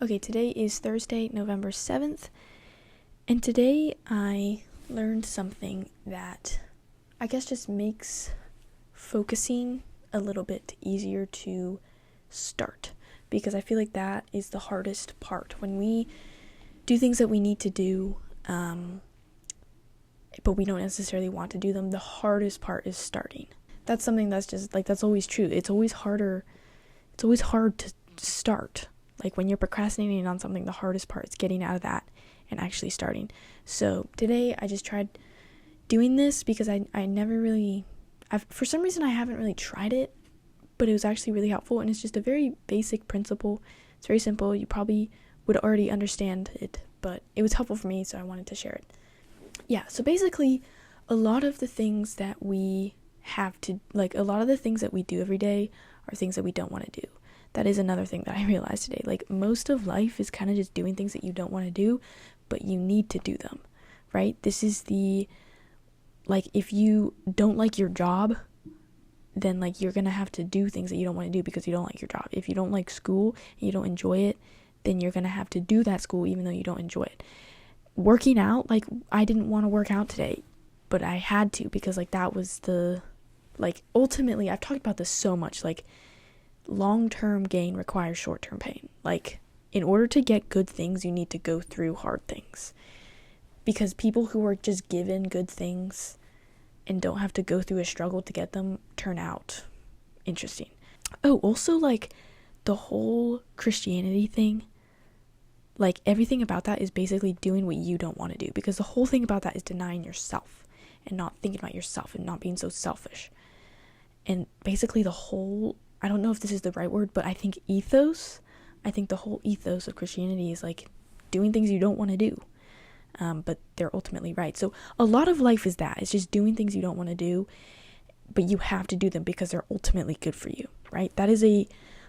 Okay, today is Thursday, November 7th, and today I learned something that I guess just makes focusing a little bit easier to start, because I feel like that is the hardest part. When we do things that we need to do, but we don't necessarily want to do them, the hardest part is starting. That's something that's just, that's always true. It's always hard to start. Like when you're procrastinating on something, the hardest part is getting out of that and actually starting. So today I just tried doing this because I never really, for some reason I haven't really tried it, but it was actually really helpful, and it's just a very basic principle. It's very simple. You probably would already understand it, but it was helpful for me, so I wanted to share it. Yeah, so basically a lot of the things that we a lot of the things that we do every day are things that we don't want to do. That is another thing that I realized today. Like, most of life is kind of just doing things that you don't want to do, but you need to do them, right? This is if you don't like your job, then, you're going to have to do things that you don't want to do because you don't like your job. If you don't like school and you don't enjoy it, then you're going to have to do that school even though you don't enjoy it. Working out, I didn't want to work out today, but I had to because, that was ultimately, I've talked about this so much, long-term gain requires short-term pain. In order to get good things, you need to go through hard things. Because people who are just given good things and don't have to go through a struggle to get them turn out interesting. Oh, also, the whole Christianity thing, everything about that is basically doing what you don't want to do. Because the whole thing about that is denying yourself and not thinking about yourself and not being so selfish. And basically I don't know if this is the right word, but I think the whole ethos of Christianity is doing things you don't want to do, but they're ultimately right. So a lot of life is that. It's just doing things you don't want to do, but you have to do them because they're ultimately good for you, right? That is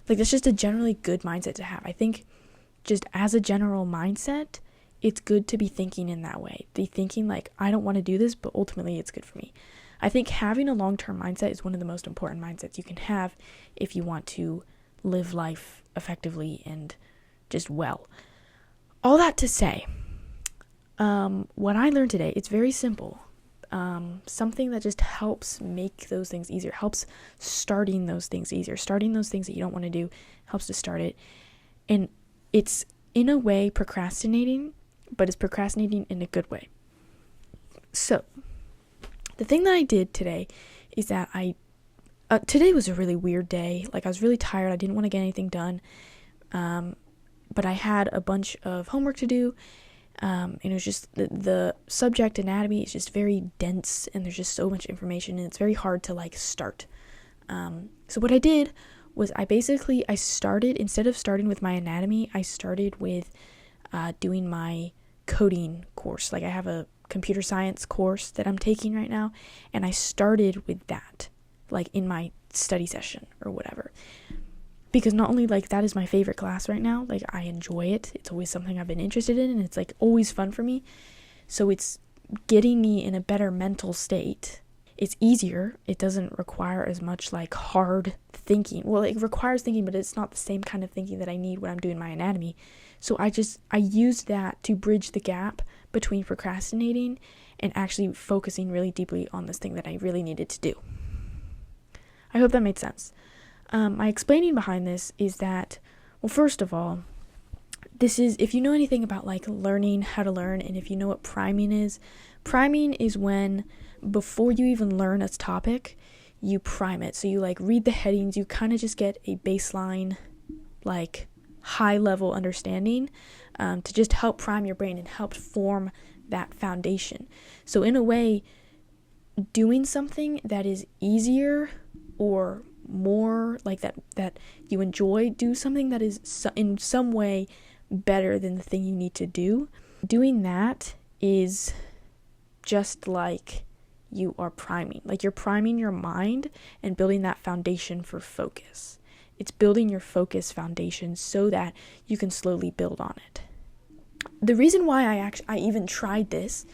that's just a generally good mindset to have. I think just as a general mindset, it's good to be thinking in that way. Be thinking I don't want to do this, but ultimately it's good for me. I think having a long-term mindset is one of the most important mindsets you can have if you want to live life effectively and just well. All that to say, what I learned today, it's very simple. Something that just helps make those things easier, helps starting those things easier. Starting those things that you don't want to do helps to start it. And it's, in a way, procrastinating, but it's procrastinating in a good way. So, the thing that I did today is that today was a really weird day. I was really tired. I didn't want to get anything done. But I had a bunch of homework to do. And it was just, the subject anatomy is just very dense, and there's just so much information, and it's very hard to start. So what I did was I started, instead of starting with my anatomy, I started with doing my coding course. I have a computer science course that I'm taking right now, and I started with that, in my study session or whatever, because not only that is my favorite class right now, I enjoy it, it's always something I've been interested in, and it's always fun for me, so it's getting me in a better mental state. It's easier, it doesn't require as much hard thinking. Well, it requires thinking, but it's not the same kind of thinking that I need when I'm doing my anatomy. So I used that to bridge the gap between procrastinating and actually focusing really deeply on this thing that I really needed to do. I hope that made sense. My explaining behind this is that, well, first of all, this is, if you know anything about learning how to learn, and if you know what priming is when, before you even learn a topic, you prime it. So you read the headings, you kind of just get a baseline, high level understanding, to just help prime your brain and help form that foundation. So in a way, doing something that is easier or more that you enjoy, do something that is in some way better than the thing you need to do. Doing that is just you are priming. You're priming your mind and building that foundation for focus. It's building your focus foundation so that you can slowly build on it. The reason why I even tried this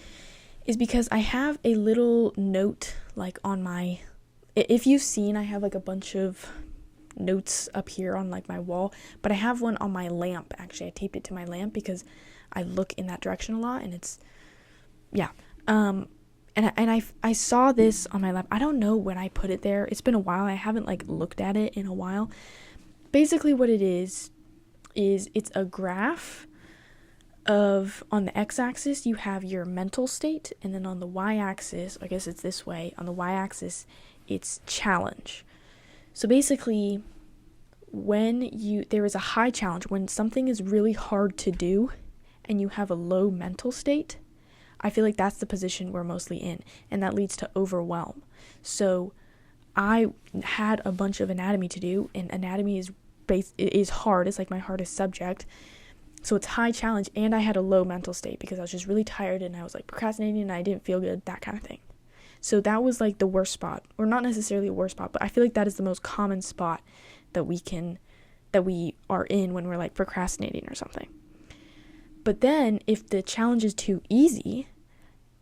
is because I have a little note on my, if you've seen, I have a bunch of notes up here on like my wall, but I have one on my lamp. Actually, I taped it to my lamp because I look in that direction a lot, and it's, yeah. And I saw this on my lap. I don't know when I put it there. It's been a while. I haven't like looked at it in a while. Basically what it is it's a graph of, on the x-axis you have your mental state, and then on the y-axis, I guess it's this way, on the y-axis it's challenge. So basically when there is a high challenge, when something is really hard to do and you have a low mental state, I feel like that's the position we're mostly in, and that leads to overwhelm. So I had a bunch of anatomy to do, and anatomy is hard. It's like my hardest subject. So it's high challenge, and I had a low mental state because I was just really tired and I was like procrastinating and I didn't feel good, that kind of thing. So that was like the worst spot, or not necessarily a worst spot, but I feel like that is the most common spot that we are in when we're like procrastinating or something. But then if the challenge is too easy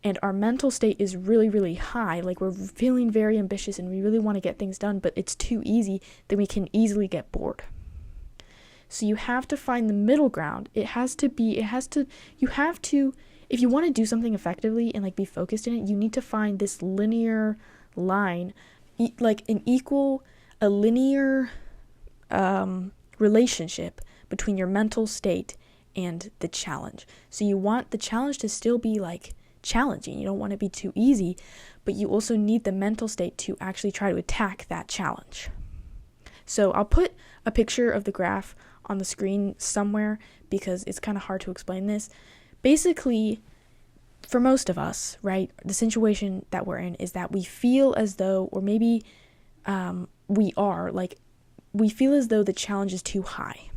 and our mental state is really, really high, like we're feeling very ambitious and we really want to get things done, but it's too easy, then we can easily get bored. So you have to find the middle ground. You have to, if you want to do something effectively and like be focused in it, you need to find this linear line, like a linear relationship between your mental state and the challenge. So you want the challenge to still be like challenging. You don't want it to be too easy, but you also need the mental state to actually try to attack that challenge. So I'll put a picture of the graph on the screen somewhere because it's kind of hard to explain this. Basically, for most of us, right, the situation that we're in is that we feel as though, or maybe we feel as though the challenge is too high.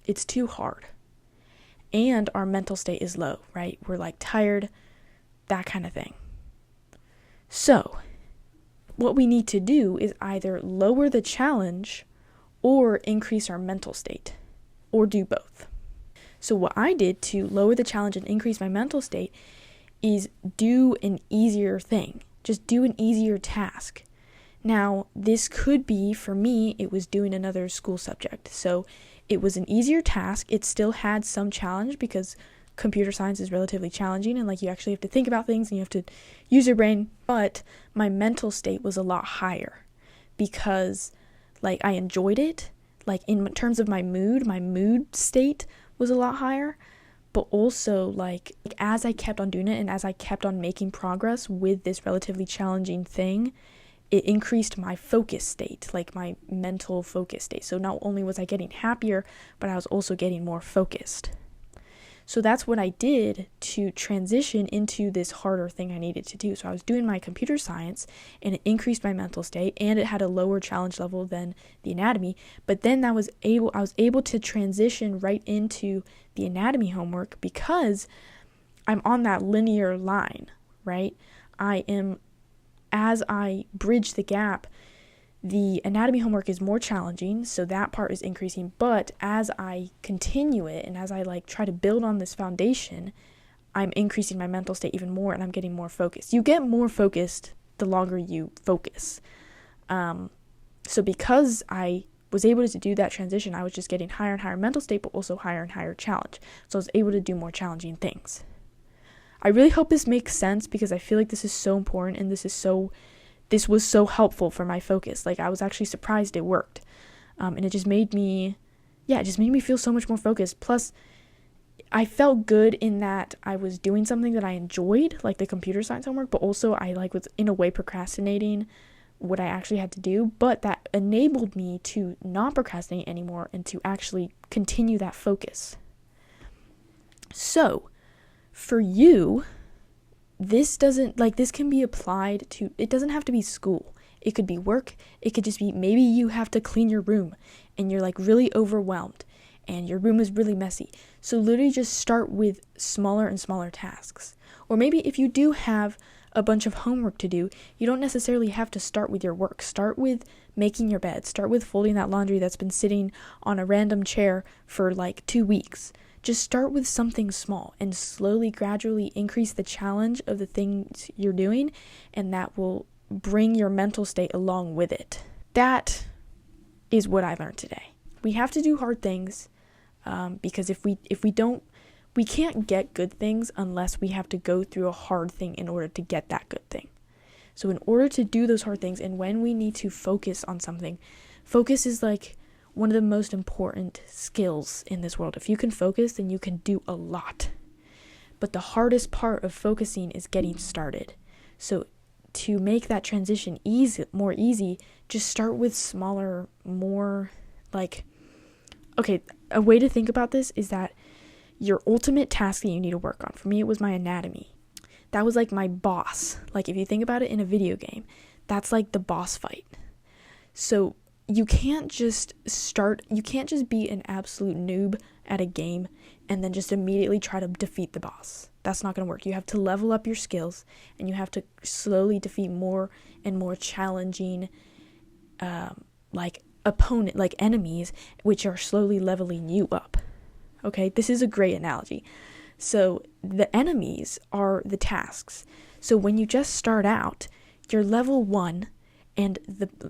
It's too hard. And our mental state is low, right? We're like tired, that kind of thing. So what we need to do is either lower the challenge or increase our mental state, or do both. So what I did to lower the challenge and increase my mental state is do an easier thing. Just do an easier task. Now, this could be, for me, it was doing another school subject. So it was an easier task. It still had some challenge because computer science is relatively challenging and like you actually have to think about things and you have to use your brain. But my mental state was a lot higher because like I enjoyed it. Like in terms of my mood state was a lot higher. But also like as I kept on doing it and as I kept on making progress with this relatively challenging thing, it increased my focus state, like my mental focus state. So not only was I getting happier, but I was also getting more focused. So that's what I did to transition into this harder thing I needed to do. So I was doing my computer science and it increased my mental state and it had a lower challenge level than the anatomy. But then I was able to transition right into the anatomy homework because I'm on that linear line, right? As I bridge the gap, the anatomy homework is more challenging, so that part is increasing. But as I continue it and as I like try to build on this foundation, I'm increasing my mental state even more and I'm getting more focused. You get more focused the longer you focus. So because I was able to do that transition, I was just getting higher and higher mental state, but also higher and higher challenge. So I was able to do more challenging things. I really hope this makes sense because I feel like this is so important and this was so helpful for my focus. Like I was actually surprised it worked. And it just made me feel so much more focused. Plus I felt good in that I was doing something that I enjoyed, like the computer science homework, but also I like was in a way procrastinating what I actually had to do, but that enabled me to not procrastinate anymore and to actually continue that focus. So for you, this can be applied to, it doesn't have to be school. It could be work. It could just be maybe you have to clean your room and you're like really overwhelmed and your room is really messy. So literally just start with smaller and smaller tasks. Or maybe if you do have a bunch of homework to do, you don't necessarily have to start with your work. Start with making your bed. Start with folding that laundry that's been sitting on a random chair for like 2 weeks. Just start with something small and slowly, gradually increase the challenge of the things you're doing, and that will bring your mental state along with it. That is what I learned today. We have to do hard things, because if we don't, we can't get good things unless we have to go through a hard thing in order to get that good thing. So in order to do those hard things, and when we need to focus on something, focus is like one of the most important skills in this world. If you can focus, then you can do a lot. But the hardest part of focusing is getting started. So to make that transition more easy, just start with smaller, more like, okay, a way to think about this is that your ultimate task that you need to work on, for me, it was my anatomy. That was like my boss. Like if you think about it in a video game, that's like the boss fight. So you can't just be an absolute noob at a game and then just immediately try to defeat the boss. That's not going to work. You have to level up your skills, and you have to slowly defeat more and more challenging enemies, which are slowly leveling you up. Okay, this is a great analogy. So the enemies are the tasks. So when you just start out, you're level 1, and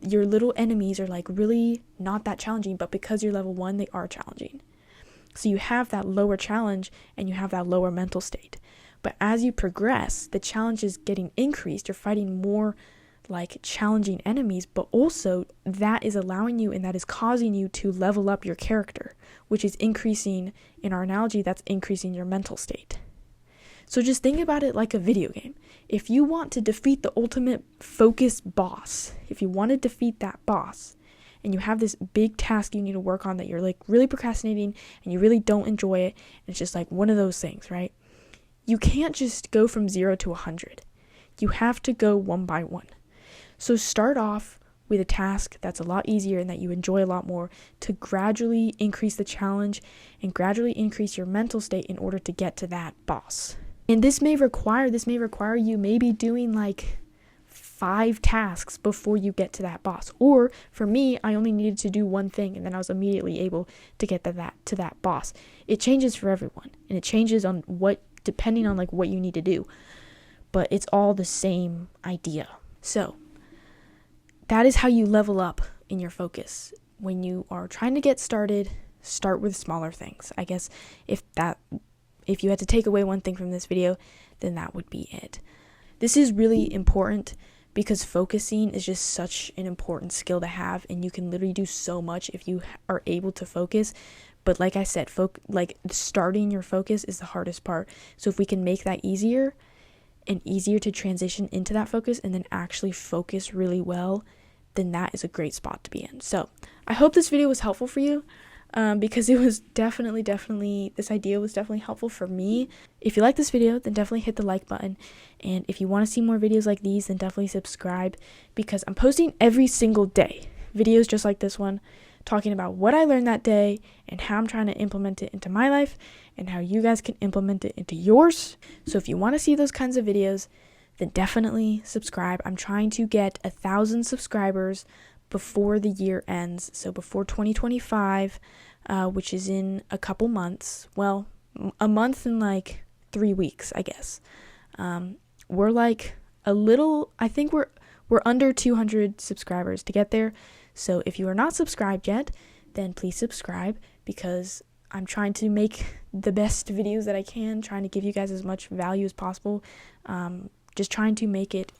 your little enemies are like really not that challenging, but because you're level 1, they are challenging. So you have that lower challenge and you have that lower mental state. But as you progress, the challenge is getting increased. You're fighting more like challenging enemies, but also that is allowing you, and that is causing you to level up your character, which is increasing, in our analogy, that's increasing your mental state. So just think about it like a video game. If you want to defeat the ultimate focus boss, if you want to defeat that boss, and you have this big task you need to work on that you're like really procrastinating and you really don't enjoy it, and it's just like one of those things, right? You can't just go from 0 to 100. You have to go one by one. So start off with a task that's a lot easier and that you enjoy a lot more, to gradually increase the challenge and gradually increase your mental state in order to get to that boss. And this may require you maybe doing like 5 tasks before you get to that boss. Or for me, I only needed to do one thing and then I was immediately able to get to that boss. It changes for everyone, and it changes on depending on like what you need to do. But it's all the same idea. So that is how you level up in your focus. When you are trying to get started, start with smaller things. I guess if you had to take away one thing from this video, then that would be it. This is really important because focusing is just such an important skill to have, and you can literally do so much if you are able to focus. But like I said, starting your focus is the hardest part. So if we can make that easier and easier to transition into that focus and then actually focus really well, then that is a great spot to be in. So I hope this video was helpful for you, because it was definitely, this idea was definitely helpful for me. If you like this video, then definitely hit the like button. And if you want to see more videos like these, then definitely subscribe, because I'm posting every single day videos just like this one, talking about what I learned that day and how I'm trying to implement it into my life and how you guys can implement it into yours. So if you want to see those kinds of videos, then definitely subscribe. I'm trying to get 1,000 subscribers before the year ends. So before 2025, which is in a couple months. Well, a month and like 3 weeks, I guess. We're like I think we're under 200 subscribers to get there. So if you are not subscribed yet, then please subscribe, because I'm trying to make the best videos that I can, trying to give you guys as much value as possible. Just trying to make it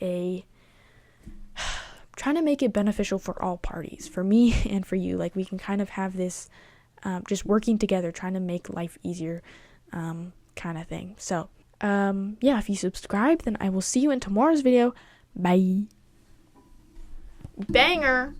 beneficial for all parties, for me and for you. Like we can kind of have this just working together, trying to make life easier kind of thing. So yeah, if you subscribe, then I will see you in tomorrow's video. Bye. Banger.